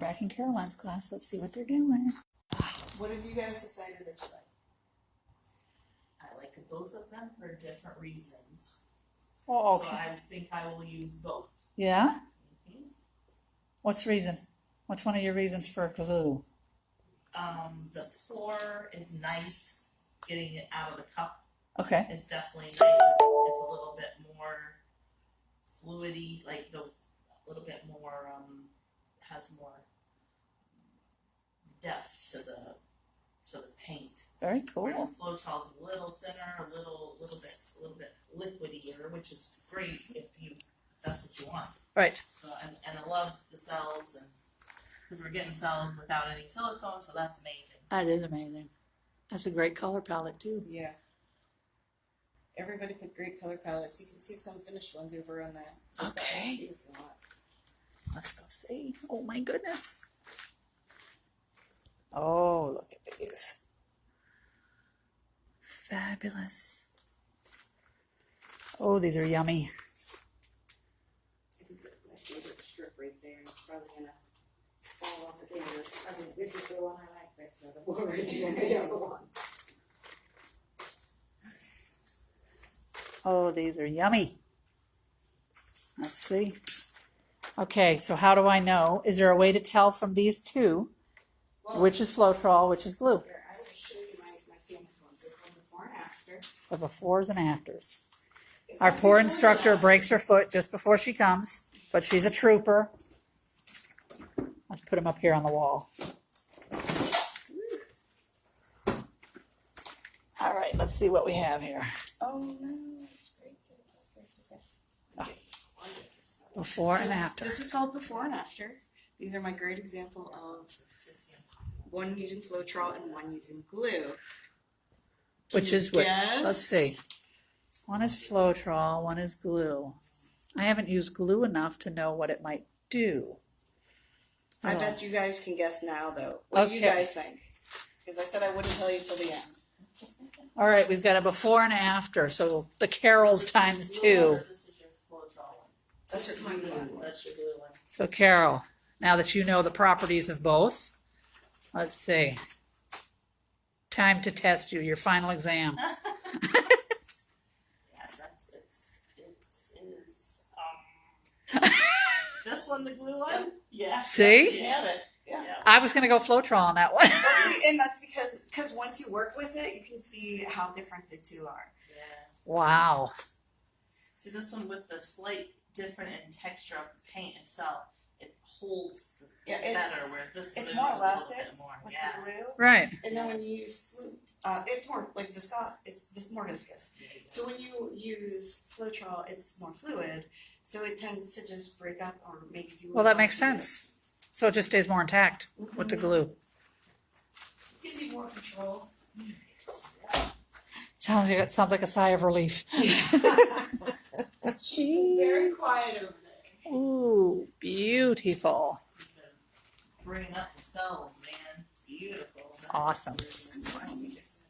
back in Caroline's class. Let's see what they're doing. What have you guys decided that you like? I like both of them for different reasons. Oh, So okay. I think I will use both. Yeah? Mhm. What's reason? What's one of your reasons for glue? The pour is nice, getting it out of the cup Okay. is definitely nice. It's a little bit more fluidy, like a little bit more, has more depth to the paint. Very Whereas cool. the Floetrol's a little thinner, a little bit liquidier, which is great if that's what you want. Right. So and I love the cells, and because we're getting cells without any silicone, so that's amazing. That is amazing. That's a great color palette too. Yeah. Everybody picked great color palettes. You can see some finished ones over on that. Okay. If you want. Let's go see. Oh my goodness. Oh, look at these. Fabulous. Oh, these are yummy. I think that's my favorite strip right there. And it's probably gonna fall off again. This is the one I like. That's the one right there. The other one. Oh, these are yummy. Let's see. Okay, so how do I know? Is there a way to tell from these two which is Floetrol, which is glue? Here, I will show you my famous ones. This one before and after. The befores and afters. It's Our like poor before and instructor after. breaks her foot just before she comes, but she's a trooper. Let's put them up here on the wall. All right, let's see what we have here. Oh no. It's great. Okay. Before and after. This is called before and after. These are my great example of one using Floetrol and one using glue. Which Can is you which? guess? Let's see. One is Floetrol, one is glue. I haven't used glue enough to know what it might do. I Oh. bet you guys can guess now, though. What do you Okay. guys think? Because I said I wouldn't tell you till the end. All right, we've got a before and after, so the Carols times This two. is your Floetrol one. That's your glue one. That's your glue one. So Carol, now that you know the properties of both, let's see. Time to test you, your final exam. Yeah, this one the glue one? Yeah. See? You had it. Yeah. I was gonna go Floetrol on that one. Well, see, and that's because once you work with it, you can see how different the two are. Yeah. Wow. See this one with the slight different in texture of the paint itself, it holds the Yeah, it's better. Where this it's glue more is a little elastic bit more. with Yeah. the glue, Right. and then when you use it's more like viscous. It's more viscous. So when you use Floetrol, it's more fluid, so it tends to just break up or make you. Well, that makes sense. So it just stays more intact with the glue. Gives you more control. Sounds like a sigh of relief. Very quiet over there. Ooh, beautiful. Bringing up the cells, man. Beautiful. Awesome. Why don't we just